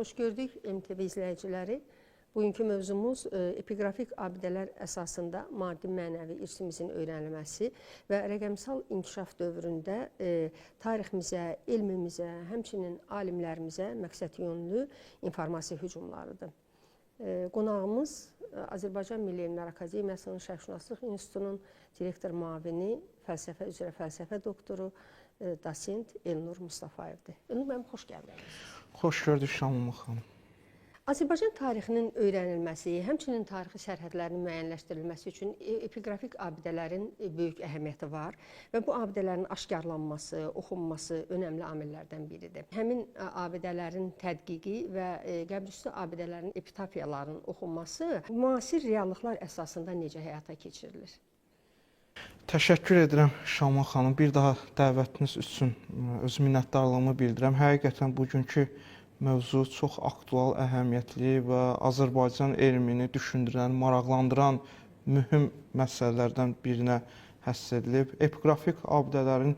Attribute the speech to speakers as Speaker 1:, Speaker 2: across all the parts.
Speaker 1: Xoş gördük MTV izləyiciləri. Bugünkü mövzumuz epiqrafik abidələr əsasında maddi-mənəvi irsimizin öyrənilməsi və rəqəmsal inkişaf dövründə tariximizə, elmimizə, həmçinin alimlərimizə məqsədyönlü informasiya hücumlarıdır. Qonağımız Azərbaycan Milli Elmlər Akademiyasının Şərqşünaslıq İnstitutunun direktor müavini, fəlsəfə üzrə fəlsəfə doktoru, dosent Elnur Mustafayevdir. Elnur mənim, xoş gəldiniz.
Speaker 2: Xoş gördük Şamil xanım.
Speaker 1: Azərbaycan tarixinin öyrənilməsi, həmçinin tarixi sərhədlərinin müəyyənləşdirilməsi üçün epiqrafik abidələrin böyük əhəmiyyəti var və bu abidələrin aşkarlanması, oxunması önəmli amillərdən biridir. Həmin abidələrin tədqiqi və qəbrüstü abidələrin epitafiyalarının oxunması müasir reallıqlar əsasında necə həyata keçirilir?
Speaker 2: Təşəkkür edirəm Şamil xanım. Bir daha dəvətiniz üçün öz minnətdarlığımı bildirəm. Həqiqətən bugünkü mövzu çox aktual, əhəmiyyətli və Azərbaycan elmini düşündürən, maraqlandıran mühüm məsələlərdən birinə həsr edilib. Epiqrafik abidələrin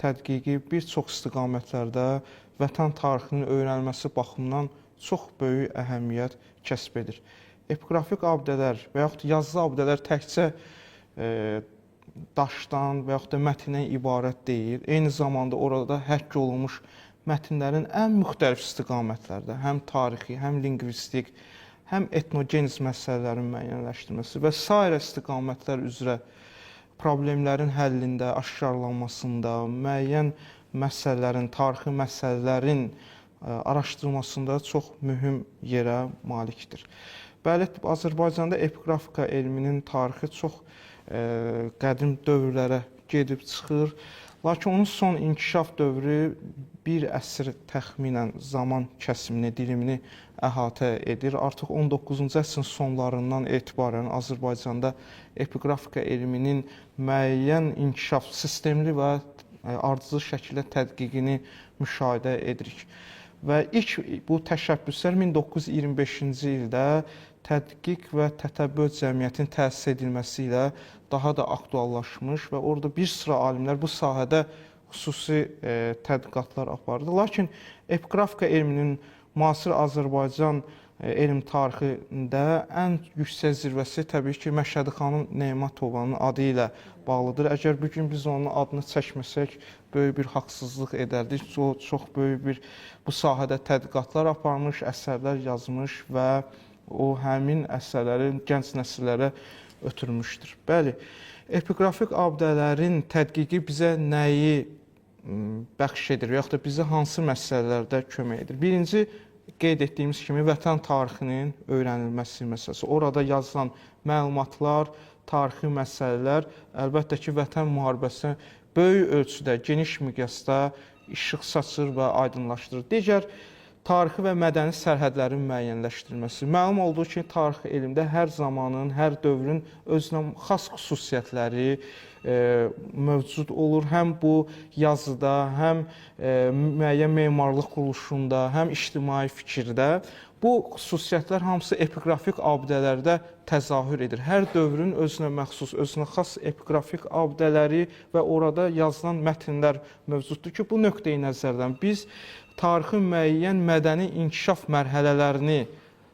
Speaker 2: tədqiqi bir çox istiqamətlərdə vətən tarixinin öyrənilməsi baxımından çox böyük əhəmiyyət kəsb edir. Epiqrafik abidələr və yaxud yazılı abidələr təkcə daşdan və yaxud da mətndən ibarət deyil. Eyni zamanda orada həkk olunmuş mətnlərin ən müxtəlif istiqamətlərdə, həm tarixi, həm lingvistik, həm etnogeniz məsələlərin müəyyənləşdirməsi və sairə istiqamətlər üzrə problemlərin həllində, aşkarlanmasında, müəyyən məsələlərin, tarixi məsələlərin araşdırılmasında çox mühüm yerə malikdir. Bəli, Azərbaycanda epiqrafika elminin tarixi çox qədim dövrlərə gedib çıxır. Lakin onun son inkişaf dövrü bir əsr təxminən zaman kəsimini, dilimini əhatə edir. Artıq 19-cu əsrin sonlarından etibarən Azərbaycanda epiqrafika elminin müəyyən inkişaf, sistemli və ardıcıl şəkildə tədqiqini müşahidə edirik. Və ilk bu təşəbbüslər 1925-ci ildə Tədqiq və Tətəbbüt Cəmiyyətinin təsis edilməsi ilə daha da aktuallaşmış və orada bir sıra alimlər bu sahədə xüsusi tədqiqatlar apardı. Lakin epiqrafika elminin müasir Azərbaycan elm tarixində ən yüksək zirvəsi təbii ki, Məşədi xanım Neymətovanın adı ilə bağlıdır. Əgər bugün biz onun adını çəkməsək, böyük bir haqsızlıq edərdik. O, çox böyük bir bu sahədə tədqiqatlar aparmış, əsərlər yazmış və o həmin əsərləri gənc nəsillərə ötürmüşdür. Bəli, epiqrafik abidələrin tədqiqi bizə nəyi bəxş edir və yaxud da bizə hansı məsələlərdə kömək edir? Birinci, qeyd etdiyimiz kimi vətən tarixinin öyrənilməsi məsələsi. Orada yazılan məlumatlar, tarixi məsələlər əlbəttə ki, vətən müharibəsinə böyük ölçüdə, geniş miqyasda işıq saçır və aydınlaşdırır. Digər, tarixi və mədəni sərhədlərin müəyyənləşdirilməsi. Məlum olduğu ki, tarixi elmdə hər zamanın, hər dövrün özünə xas xüsusiyyətləri mövcud olur. Həm bu yazıda, həm müəyyən memarlıq quruluşunda, həm ictimai fikirdə. Bu xüsusiyyətlər hamısı epiqrafik abidələrdə təzahür edir. Hər dövrün özünə məxsus, özünə xas epiqrafik abidələri və orada yazılan mətnlər mövcuddur ki, bu nöqteyi nəzərdən biz tarixin müəyyən mədəni inkişaf mərhələlərini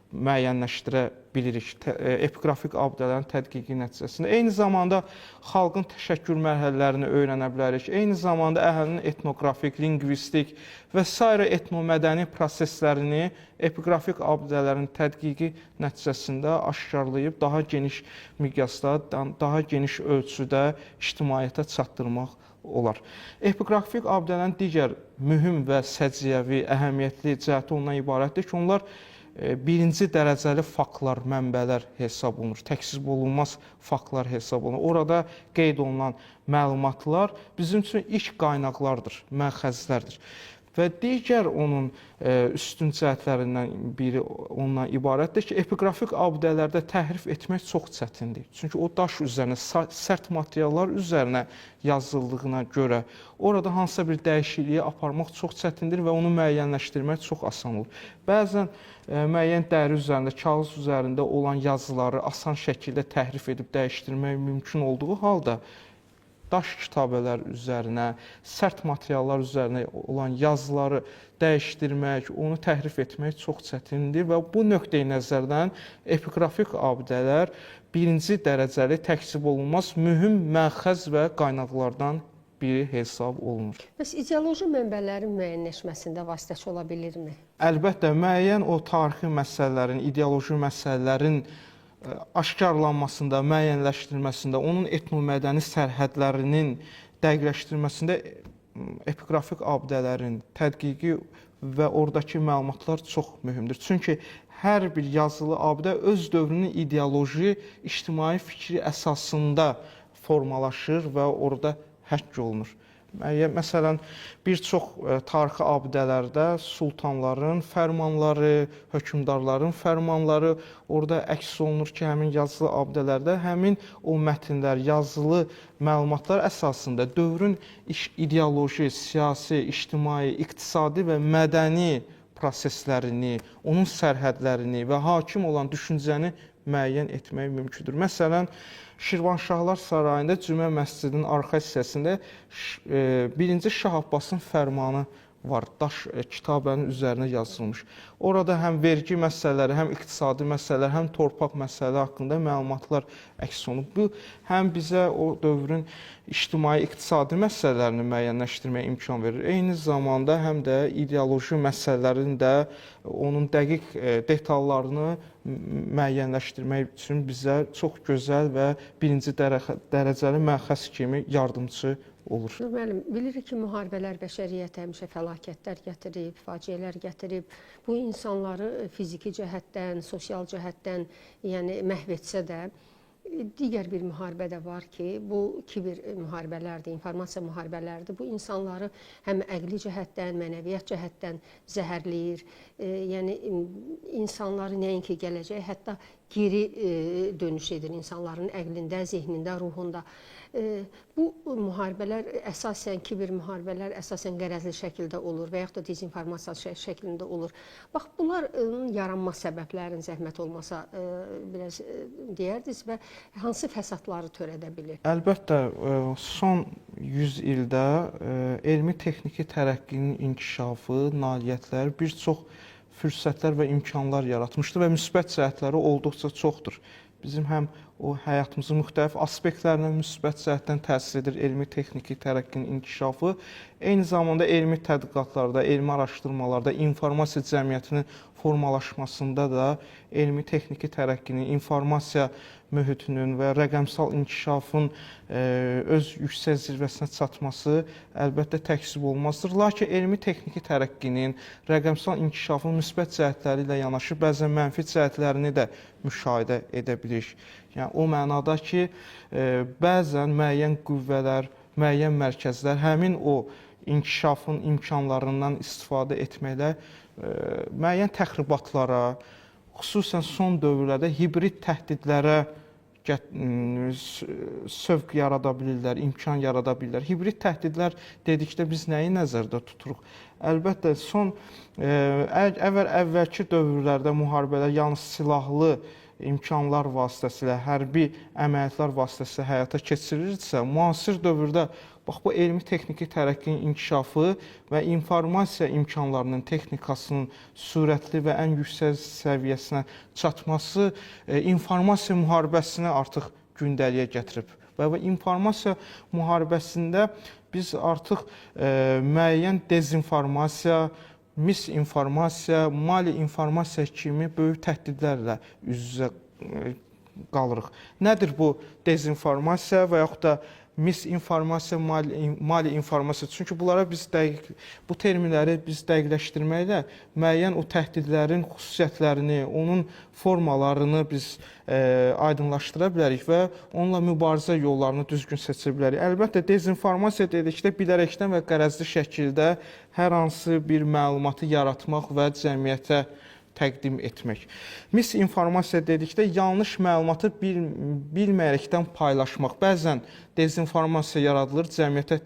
Speaker 2: müəyyənləşdirə bilirik epiqrafik abidələrin tədqiqi nəticəsində. Eyni zamanda xalqın təşəkkür mərhələlərini öyrənə bilərik. Eyni zamanda əhalinin etnoqrafik, lingvistik və s. etnomədəni proseslərini epiqrafik abidələrin tədqiqi nəticəsində aşkarlayıb daha geniş miqyasda, daha geniş ölçüdə ictimaiyyətə çatdırmaq olar. Epiqrafik abidələrin digər mühüm və səciyyəvi, əhəmiyyətli cəhəti ondan ibarətdir ki, onlar birinci dərəcəli faktlar, mənbələr hesab olunur, təkzib olunmaz faktlar hesab olunur. Orada qeyd olunan məlumatlar bizim üçün ilk qaynaqlardır, məxəzlərdir. Və digər onun üstün cəhətlərindən biri ondan ibarətdir ki, epiqrafik abidələrdə təhrif etmək çox çətindir. Çünki o daş üzərinə, sərt materiallar üzərinə yazıldığına görə orada hansısa bir dəyişikliyi aparmaq çox çətindir və onu müəyyənləşdirmək çox asan olur. Bəzən müəyyən dəri üzərində, kağız üzərində olan yazıları asan şəkildə təhrif edib dəyişdirmək mümkün olduğu halda daş kitabələr üzərinə, sərt materiallar üzərinə olan yazıları dəyişdirmək, onu təhrif etmək çox çətindir və bu nöqteyi nəzərdən epiqrafik abidələr birinci dərəcəli təksib olunmaz mühüm məxəz və qaynaqlardan biri hesab olunur.
Speaker 1: Bəs ideoloji mənbələrin müəyyənləşməsində vasitəçi ola bilirmi?
Speaker 2: Əlbəttə, müəyyən o tarixi məsələlərin, ideoloji məsələlərin aşkarlanmasında, müəyyənləşdirilməsində, onun etnomədəni sərhədlərinin dəqiqləşdirilməsində epiqrafik abidələrin tədqiqi və oradakı məlumatlar çox mühümdür. Çünki hər bir yazılı abidə öz dövrünün ideoloji, ictimai fikri əsasında formalaşır və orada həkk olunur. Məsələn, bir çox tarixi abidələrdə sultanların fərmanları, hökmdarların fərmanları orada əks olunur ki, həmin yazılı abidələrdə həmin o mətnlər, yazılı məlumatlar əsasında dövrün ideoloji, siyasi, ictimai, iqtisadi və mədəni proseslərini, onun sərhədlərini və hakim olan düşüncəni müəyyən etmək mümkündür. Məsələn, Şirvanşahlar Sarayında Cümə məscidinin arxa hissəsində 1-ci Şah Abbasın fərmanı var, daş kitabənin üzərinə yazılmış. Orada həm vergi məsələləri, həm iqtisadi məsələlər, həm torpaq məsələləri haqqında məlumatlar əks olunub. Bu, həm bizə o dövrün ictimai, iqtisadi məsələlərini müəyyənləşdirməyə imkan verir. Eyni zamanda həm də ideoloji məsələlərin də onun dəqiq detallarını müəyyənləşdirmək üçün bizə çox gözəl və birinci dərəcəli məxəz kimi yardımçı olur.
Speaker 1: Müəllim, bilirik ki, müharibələr bəşəriyyətə həmişə fəlakətlər gətirib, faciələr gətirib. Bu insanları fiziki cəhətdən, sosial cəhətdən, yəni məhv etsə də, digər bir müharibə də var ki, bu kiber müharibələrdir, informasiya müharibələrdir. Bu insanları həm əqli cəhətdən, mənəviyyat cəhətdən zəhərləyir. Yəni insanları nəinki gələcək, hətta geri dönüş edir insanların əqlində, zehnində, ruhunda. Bu müharibələr əsasən, kiber müharibələr əsasən qərəzli şəkildə olur və yaxud da dezinformasiya şəklində olur. Bax, bunların yaranma səbəblərin zəhmət olmasa biraz deyərdiniz və hansı fəsadları törədə bilir?
Speaker 2: Əlbəttə, son 100 ildə elmi-texniki tərəqqinin inkişafı, nailiyyətlər bir çox fürsətlər və imkanlar yaratmışdır və müsbət cəhətləri olduqca çoxdur. Bizim həm o həyatımızın müxtəlif aspektlərinə müsbət cəhətdən təsir edir elmi-texniki tərəqqinin inkişafı. Eyni zamanda elmi tədqiqatlarda, elmi araşdırmalarda, informasiya cəmiyyətinin formalaşmasında da elmi-texniki tərəqqinin, informasiya mühitinin və rəqəmsal inkişafın öz yüksək zirvəsinə çatması əlbəttə təksib olmazdır. Lakin elmi-texniki tərəqqinin, rəqəmsal inkişafın müsbət cəhətləri ilə yanaşı bəzən mənfi cəhətlərini də müşahidə edə bilirik. Yəni, o mənada ki, bəzən müəyyən qüvvələr, müəyyən mərkəzlər həmin o inkişafın imkanlarından istifadə etməklə müəyyən təxribatlara, xüsusən son dövrlərdə hibrid təhdidlərə sövq yarada bilirlər, imkan yarada bilirlər. Hibrid təhdidlər dedikdə biz nəyi nəzərdə tuturuq? Əlbəttə, əvvəlki dövrlərdə müharibələr yalnız silahlı imkanlar vasitəsilə, hərbi əməliyyatlar vasitəsilə həyata keçirilirsə, müasir dövrdə bax, bu elmi-texniki tərəqqinin inkişafı və informasiya imkanlarının, texnikasının sürətli və ən yüksək səviyyəsinə çatması informasiya müharibəsini artıq gündəliyə gətirib. Və informasiya müharibəsində biz artıq müəyyən dezinformasiya, misinformasiya, mali informasiya kimi böyük təhdidlərlə üz-üzə qalırıq. Nədir bu dezinformasiya və yaxud da misinformasiya, mali informasiya? Çünki bunlara biz bu terminləri biz dəqiqləşdirməklə müəyyən o təhdidlərin xüsusiyyətlərini, onun formalarını biz aydınlaşdıra bilərik və onunla mübarizə yollarını düzgün seçə bilərik. Əlbəttə, dezinformasiya dedikdə bilərəkdən və qərəzli şəkildə hər hansı bir məlumatı yaratmaq və cəmiyyətə təqdim etmək. Misinformasiya dedikdə yanlış məlumatı bilməyərəkdən paylaşmaq. Bəzən dezinformasiya yaradılır, cəmiyyətə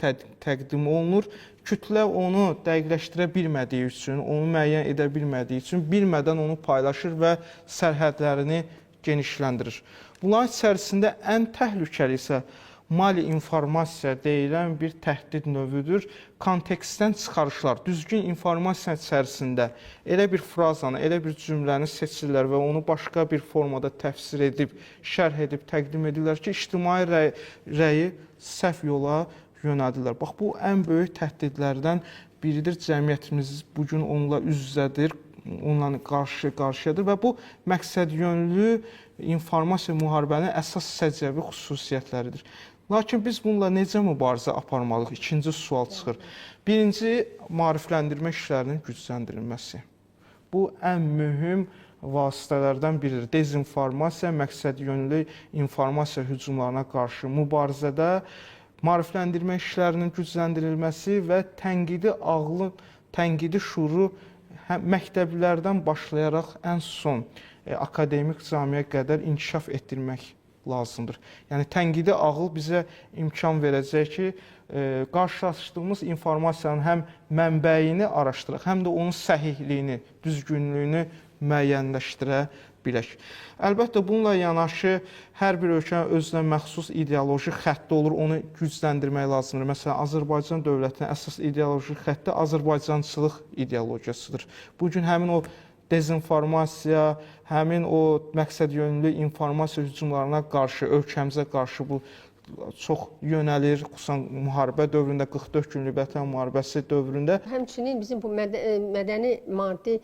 Speaker 2: təqdim olunur. Kütlə onu dəqiqləşdirə bilmədiyi üçün, onu müəyyən edə bilmədiyi üçün bilmədən onu paylaşır və sərhədlərini genişləndirir. Bunların içərisində ən təhlükəli isə malinformasiya deyilən bir təhdid növüdür. Kontekstdən çıxarışlar, düzgün informasiya içərisində elə bir frazanı, elə bir cümləni seçirlər və onu başqa bir formada təfsir edib, şərh edib, təqdim edirlər ki, ictimai rəyi səhv yola yönəldirlər. Bax, bu ən böyük təhdidlərdən biridir. Cəmiyyətimiz bugün onunla üz-üzədir, onunla qarşı-qarşıyadır və bu məqsədyönlü informasiya müharibənin əsas səciyyəvi xüsusiyyətləridir. Lakin biz bununla necə mübarizə aparmalıyıq? İkinci sual çıxır. Birinci, maarifləndirmə işlərinin gücləndirilməsi. Bu ən mühüm vasitələrdən biridir. Dezinformasiya, məqsədyönlü informasiya hücumlarına qarşı mübarizədə maarifləndirmə işlərinin gücləndirilməsi və tənqidi ağlın, tənqidi şuuru məktəblərdən başlayaraq ən son akademik camiyə qədər inkişaf etdirmək lazımdır. Yəni, tənqidi ağıl bizə imkan verəcək ki, qarşılaşdığımız informasiyanın həm mənbəyini araşdıraq, həm də onun səhihliyini, düzgünlüyünü müəyyənləşdirə bilək. Əlbəttə, bununla yanaşı hər bir ölkənin özünə məxsus ideoloji xətti olur, onu gücləndirmək lazımdır. Məsələn, Azərbaycan dövlətinin əsas ideoloji xətti Azərbaycançılıq ideologiyasıdır. Bugün həmin o dezinformasiya, həmin o məqsədyönlü informasiya hücumlarına qarşı, ölkəmizə qarşı bu çox yönəlir, xüsusən müharibə dövründə, 44 günlük Vətən müharibəsi dövründə.
Speaker 1: Həmçinin bizim bu mədəni maddi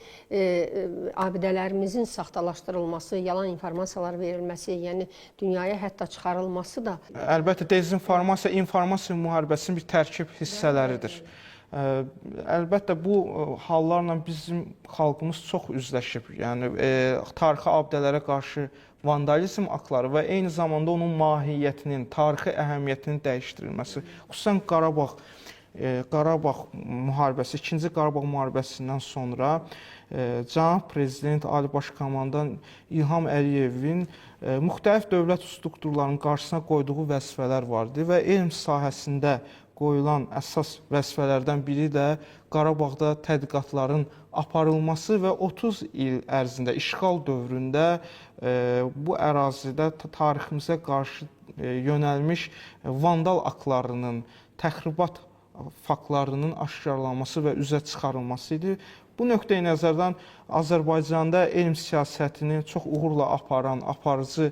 Speaker 1: abidələrimizin saxtalaşdırılması, yalan informasiyalar verilməsi, yəni dünyaya hətta çıxarılması da.
Speaker 2: Əlbəttə, dezinformasiya, informasiya müharibəsinin bir tərkib hissələridir. Əlbəttə, bu hallarla bizim xalqımız çox üzləşib. Yəni, tarixi abidələrə qarşı vandalizm aktları və eyni zamanda onun mahiyyətinin, tarixi əhəmiyyətinin dəyişdirilməsi. Xüsusən Qarabağ müharibəsi, 2-ci Qarabağ müharibəsindən sonra Cənab Prezident, Ali Baş Komandan İlham Əliyevin müxtəlif dövlət strukturlarının qarşısına qoyduğu vəzifələr vardı və elm sahəsində qoyulan əsas vəzifələrdən biri də Qarabağda tədqiqatların aparılması və 30 il ərzində, işğal dövründə bu ərazidə tariximizə qarşı yönəlmiş vandal aktlarının, təxribat faktlarının aşkarlanması və üzə çıxarılması idi. Bu nöqteyi nəzərdən Azərbaycanda elm siyasətini çox uğurla aparan, aparıcı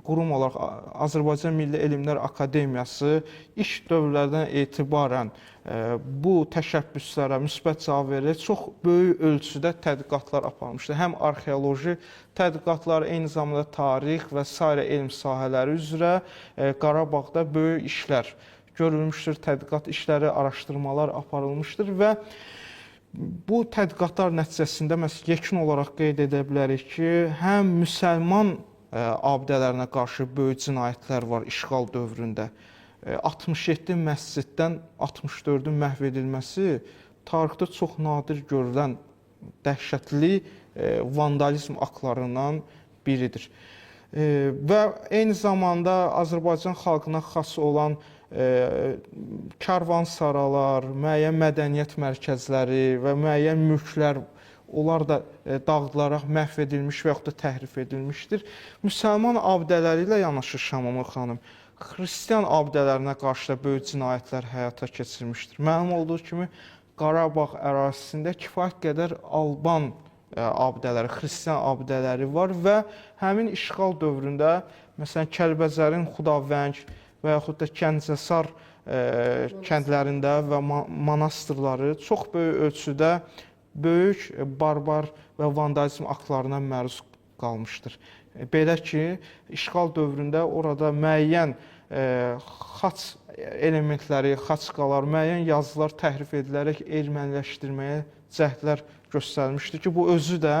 Speaker 2: qurum olaraq Azərbaycan Milli Elmlər Akademiyası ilk dövrlərdən etibarən bu təşəbbüslərə müsbət cavab verərək çox böyük ölçüdə tədqiqatlar aparmışdır. Həm arxeoloji tədqiqatlar, eyni zamanda tarix və sairə elm sahələri üzrə Qarabağda böyük işlər görülmüşdür, tədqiqat işləri, araşdırmalar aparılmışdır və bu tədqiqatlar nəticəsində yekun olaraq qeyd edə bilərik ki, həm müsəlman abidələrinə qarşı böyük cinayətlər var işğal dövründə. 67 məsciddən 64-ün məhv edilməsi tarixdə çox nadir görülən dəhşətli vandalizm aktlarından biridir. Və eyni zamanda Azərbaycan xalqına xas olan karvansaralar, müəyyən mədəniyyət mərkəzləri və müəyyən mülklər, onlar da dağıdılaraq məhv edilmiş və yaxud da təhrif edilmişdir. Müsəlman abidələri ilə yanaşı Şəmama xanım, xristian abidələrinə qarşı da böyük cinayətlər həyata keçirmişdir. Məlum olduğu kimi, Qarabağ ərazisində kifayət qədər Alban abidələri, xristian abidələri var və həmin işğal dövründə, məsələn, Kəlbəcərin Xudavəng və yaxud da Gəncəsar kəndlərində və monastırları çox böyük ölçüdə böyük barbar və vandalizm aktlarına məruz qalmışdır. Belə ki, işğal dövründə orada müəyyən xaç elementləri, xaçqalar, müəyyən yazılar təhrif edilərək erməniləşdirməyə cəhdlər göstərilmişdir ki, bu özü də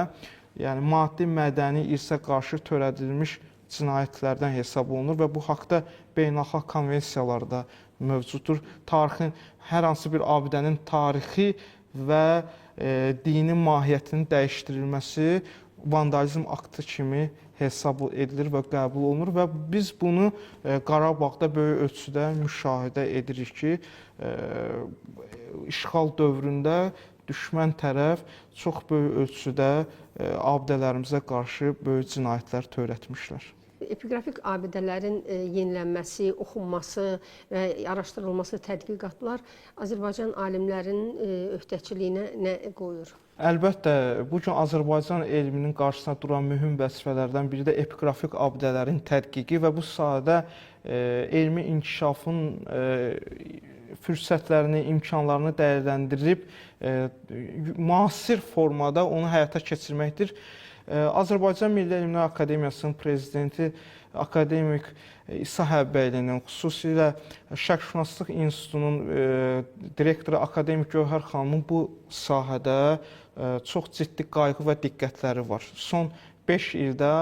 Speaker 2: maddi mədəni irsə qarşı törədilmiş cinayətlərdən hesab olunur və bu haqda beynəlxalq konvensiyalarda mövcuddur. Tarixin, hər hansı bir abidənin tarixi və dini mahiyyətinin dəyişdirilməsi vandalizm aktı kimi hesab edilir və qəbul olunur və biz bunu Qarabağda böyük ölçüdə müşahidə edirik ki, işğal dövründə düşmən tərəf çox böyük ölçüdə abidələrimizə qarşı böyük cinayətlər törətmişlər.
Speaker 1: epiqrafik abidələrin yenilənməsi, oxunması və araşdırılması, tədqiqatlar Azərbaycan alimlərinin öhdəçiliyinə nə qoyur?
Speaker 2: Əlbəttə, bu gün Azərbaycan elminin qarşısına duran mühüm vəzifələrdən biri də epiqrafik abidələrin tədqiqi və bu sahədə elmi inkişafın fürsətlərini, imkanlarını dəyərləndirib müasir formada onu həyata keçirməkdir. Azərbaycan Milli Elmlər Akademiyasının prezidenti akademik İsa Həbbəylinin, xüsusilə Şərqşünaslıq İnstitutunun direktoru akademik Gövhər xanımın bu sahədə çox ciddi qayğı və diqqətləri var. Son 5 ildə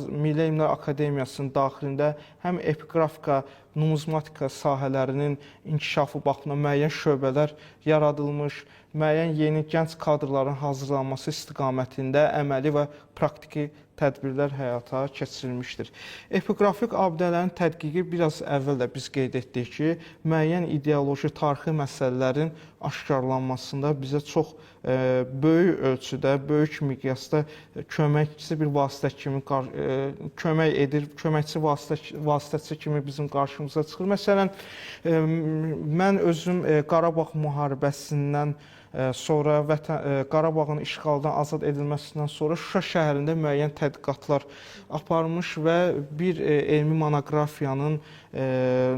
Speaker 2: Milli Elmlər Akademiyasının daxilində həm epiqrafika, numizmatika sahələrinin inkişafı baxımından müəyyən şöbələr yaradılmış, müəyyən yeni gənc kadrların hazırlanması istiqamətində əməli və praktiki tədbirlər həyata keçirilmişdir. Epiqrafik abidələrin tədqiqi biraz əvvəl də biz qeyd etdik ki, müəyyən ideoloji, tarixi məsələlərin aşkarlanmasında bizə çox böyük ölçüdə, böyük miqyasda köməkçi bir vasitə kimi kömək edir, köməkçi vasitəçi kimi bizim qarşımıza çıxır. Məsələn, mən özüm Qarabağ müharibəsindən sonra Qarabağın işğaldan azad edilməsindən sonra Şuşa şəhərində müəyyən tədqiqatlar aparmış və bir elmi monoqrafiyanın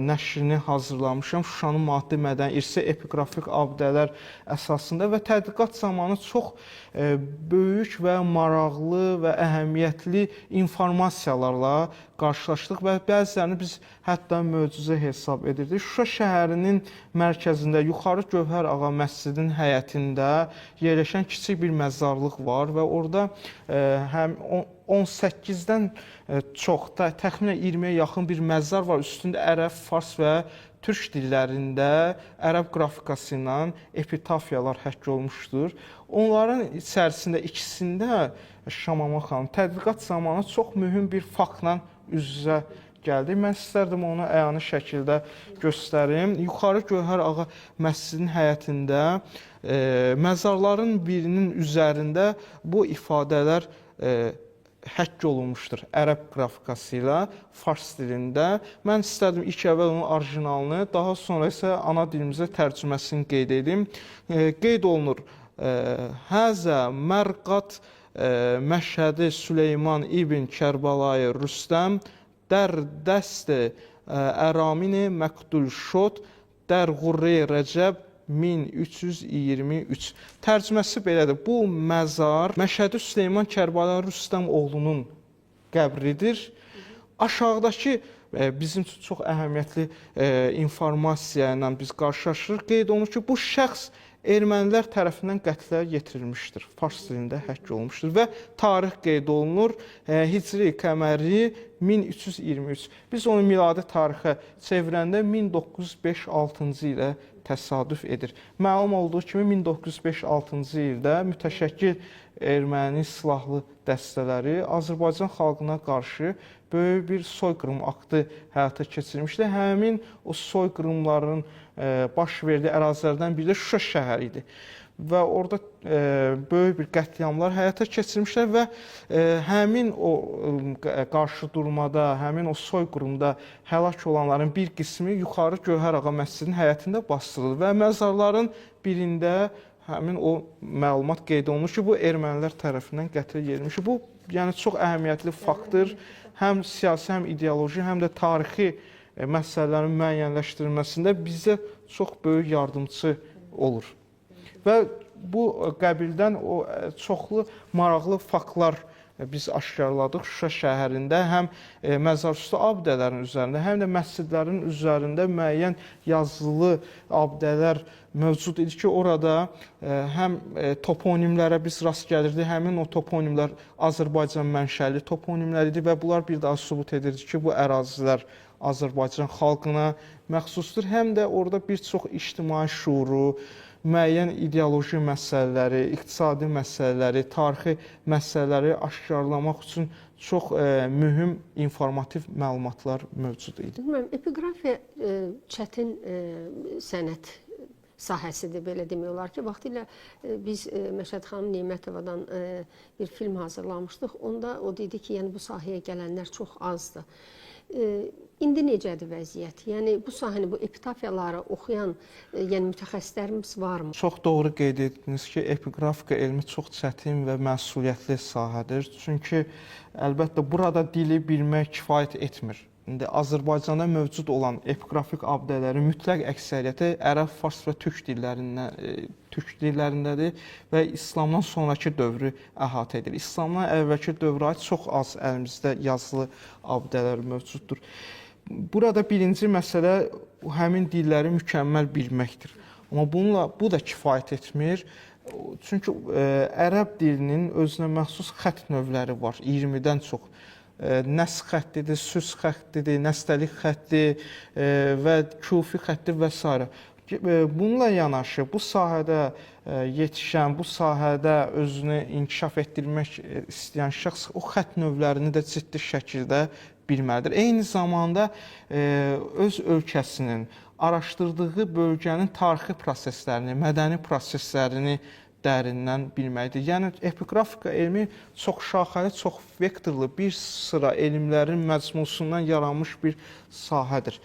Speaker 2: nəşrini hazırlamışam. Şuşanın maddi mədəni irsi epiqrafik abidələr əsasında və tədqiqat zamanı çox böyük və maraqlı və əhəmiyyətli informasiyalarla qarşılaşdıq və bəzilərini biz hətta möcüzə hesab edirdik. Şuşa şəhərinin mərkəzində Yuxarı Gövhər Ağa məscidinin həyətində yerləşən kiçik bir məzarlıq var və orada həm 18-dən çox, təxminən 20-yə yaxın bir məzar var. Üstündə ərəb, fars və türk dillərində ərəb qrafikası ilə epitafiyalar həkk olmuşdur. Onların içərisində ikisində Şamama xanım tədqiqat zamanı çox mühüm bir faktla üz-üzə gəldik. Mən istərdim onu əyani şəkildə göstərim. Yuxarı Gövhər Ağa məscidinin həyətində məzarların birinin üzərində bu ifadələr həkk olunmuşdur ərəb qrafikası ilə, fars dilində. Mən istədim ilk əvvəl onun orijinalını, daha sonra isə ana dilimizə tərcüməsini qeyd edim. Qeyd olunur, Həzə Mərqat Məşhədi Süleyman İbn Kərbəlayı Rüstəm Dər dəsti Əramini Məqdul Şod Dər Qurre Rəcəb 1323. Tərcüməsi belədir. Bu məzar Məşhədi Süleyman Kərbəlayı Rüstəm oğlunun qəbridir. Aşağıdakı bizim üçün çox əhəmiyyətli informasiya ilə biz qarşılaşırıq. Qeyd olunur ki, bu şəxs ermənilər tərəfindən qətlə yetirilmişdir. Fars dilində həkk olunmuşdur və tarix qeyd olunur. Hicri qəməri 1323. Biz onu miladi tarixə çevirəndə 1905-6-cı ilə təsadüf edir. Məlum olduğu kimi 1905-6-cı ildə mütəşəkkil erməni silahlı dəstələri Azərbaycan xalqına qarşı böyük bir soyqırım aktı həyata keçirmişdi. Həmin o soyqırımların baş verdiyi ərazilərdən biri də Şuşa şəhəri idi. Və orada böyük bir qətliamlar həyata keçirmişlər və həmin o qarşıdurmada, həmin o soyqırımda həlak olanların bir qismi Yuxarı Gövhər Ağa məscidinin həyətində basdırıldı və məzarların birində həmin o məlumat qeyd olunur ki, bu ermənilər tərəfindən qətlə yerilmiş. Bu, yəni çox əhəmiyyətli faktdır. Həm siyasi, həm ideoloji, həm də tarixi məsələlərin müəyyənləşdirilməsində bizə çox böyük yardımçı olur. Və bu qəbildən o çoxlu maraqlı faktlar biz aşkarladıq Şuşa şəhərində, həm məzarüstü abidələrin üzərində, həm də məscidlərin üzərində müəyyən yazılı abidələr mövcud idi ki, orada həm toponimlərə biz rast gəlirdik, həmin o toponimlər Azərbaycan mənşəli toponimlər idi və bunlar bir daha sübut edirdi ki, bu ərazilər Azərbaycan xalqına məxsusdur, həm də orada bir çox ictimai şuuru, müəyyən ideoloji məsələləri, iqtisadi məsələləri, tarixi məsələləri aşkarlamaq üçün çox mühüm informativ məlumatlar mövcud idi.
Speaker 1: Bilmirəm, epiqrafiya çətin sənət sahəsidir, belə demək olar ki. Vaxtilə biz Məşəd xanım Nemətovadan bir film hazırlamışdıq. Onda o dedi ki, yəni bu sahəyə gələnlər çox azdır. İndi necədir vəziyyət? Yəni bu sahəni, bu epitafiyaları oxuyan yəni mütəxəssislərimiz varmı?
Speaker 2: Çox doğru qeyd etdiniz ki, epiqrafika elmi çox çətin və məsuliyyətli sahədir. Çünki əlbəttə burada dili bilmək kifayət etmir. İndi Azərbaycanda mövcud olan epiqrafik abidələrin mütləq əksəriyyəti ərəb, fars və türk dillərindədir və İslamdan sonrakı dövrü əhatə edir. İslamdan əvvəlki dövrə aid çox az əlimizdə yazılı abidələr mövcuddur. Burada birinci məsələ həmin dilləri mükəmməl bilməkdir. Amma bu da kifayət etmir. Çünki ərəb dilinin özünə məxsus xətt növləri var, 20-dən çox. Nəsx xəttidir, süs xəttidir, nəstəlik xətti və kufi xətti və s. Bununla yanaşı bu sahədə yetişən, bu sahədə özünü inkişaf etdirmək istəyən şəxs o xətt növlərini də ciddi şəkildə bilməlidir. Eyni zamanda öz ölkəsinin, araşdırdığı bölgənin tarixi proseslərini, mədəni proseslərini dərindən bilməkdir. Yəni epiqrafika elmi çox şaxəli, çox vektorlu bir sıra elmlərin məcmusundan yaranmış bir sahədir.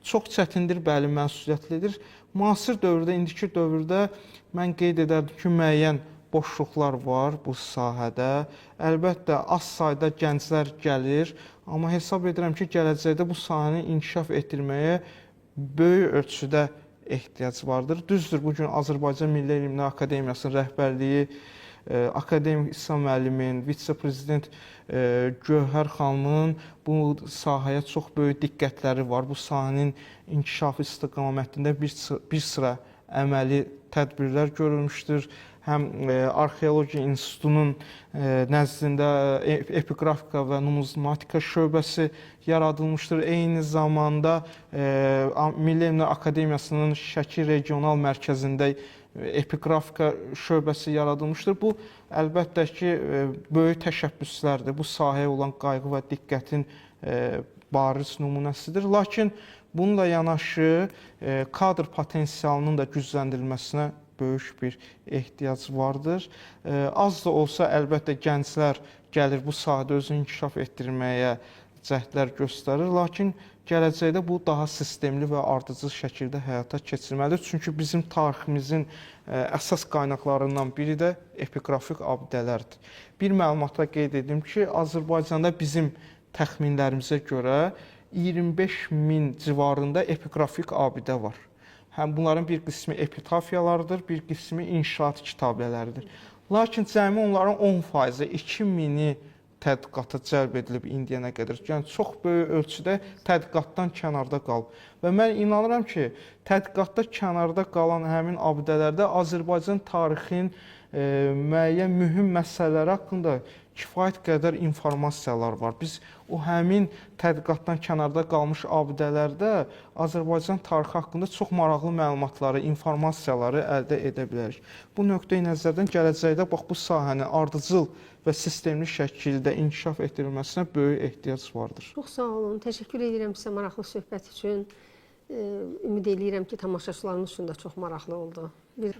Speaker 2: Çox çətindir, bəli, məsuliyyətlidir. Müasir dövrdə, indiki dövrdə mən qeyd edərdim ki, müəyyən boşluqlar var bu sahədə. Əlbəttə, az sayda gənclər gəlir, amma hesab edirəm ki, gələcəkdə bu sahəni inkişaf etdirməyə böyük ölçüdə ehtiyac vardır. Düzdür, bugün Azərbaycan Milli Elmlər Akademiyasının rəhbərliyi akademik İsa müəllimin, vitse-prezident Gövhər xanımın bu sahəyə çox böyük diqqətləri var. Bu sahənin inkişafı istiqamətində bir sıra əməli tədbirlər görülmüşdür. Həm Arxeologiya İnstitutunun nəzdində epiqrafika və numizmatika şöbəsi yaradılmışdır. Eyni zamanda Milli Elmlər Akademiyasının Şəki regional mərkəzində epiqrafika şöbəsi yaradılmışdır. Bu, əlbəttə ki, böyük təşəbbüslərdir. Bu sahəyə olan qayğı və diqqətin bariz nümunəsidir. Lakin bununla yanaşı kadr potensialının da gücləndirilməsinə böyük bir ehtiyac vardır. Az da olsa əlbəttə gənclər gəlir bu sahədə özünü inkişaf etdirməyə cəhdlər göstərir. Lakin gələcəkdə bu daha sistemli və ardıcıl şəkildə həyata keçirilməlidir. Çünki bizim tariximizin əsas qaynaqlarından biri də epiqrafik abidələrdir. Bir məlumatla qeyd edim ki, Azərbaycanda bizim təxminlərimizə görə 25 min civarında epiqrafik abidə var. Həm bunların bir qismi epitafiyalardır, bir qismi inşaat kitabələridir. Lakin cəmi onların 10%, 2000-i tədqiqata cəlb edilib indiyənə qədər. Yəni, çox böyük ölçüdə tədqiqatdan kənarda qalıb. Və mən inanıram ki, tədqiqatda kənarda qalan həmin abidələrdə Azərbaycan tarixinin müəyyən mühüm məsələləri haqqında kifayət qədər informasiyalar var. Biz o həmin tədqiqatdan kənarda qalmış abidələrdə Azərbaycan tarixi haqqında çox maraqlı məlumatları, informasiyaları əldə edə bilərik. Bu nöqteyi nəzərdən gələcəkdə bax bu sahənin ardıcıl və sistemli şəkildə inkişaf etdirilməsinə böyük ehtiyac vardır.
Speaker 1: Çox sağ olun. Təşəkkür edirəm sizə maraqlı söhbət üçün. Ümid edirəm ki, tamaşaçılarımız üçün də çox maraqlı oldu.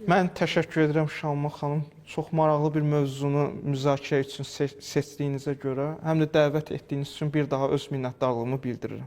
Speaker 2: Mən təşəkkür edirəm Şamil xanım. Çox maraqlı bir mövzunu müzakirə üçün seçdiyinizə görə, həm də dəvət etdiyiniz üçün bir daha öz minnətdarlığımı bildirirəm.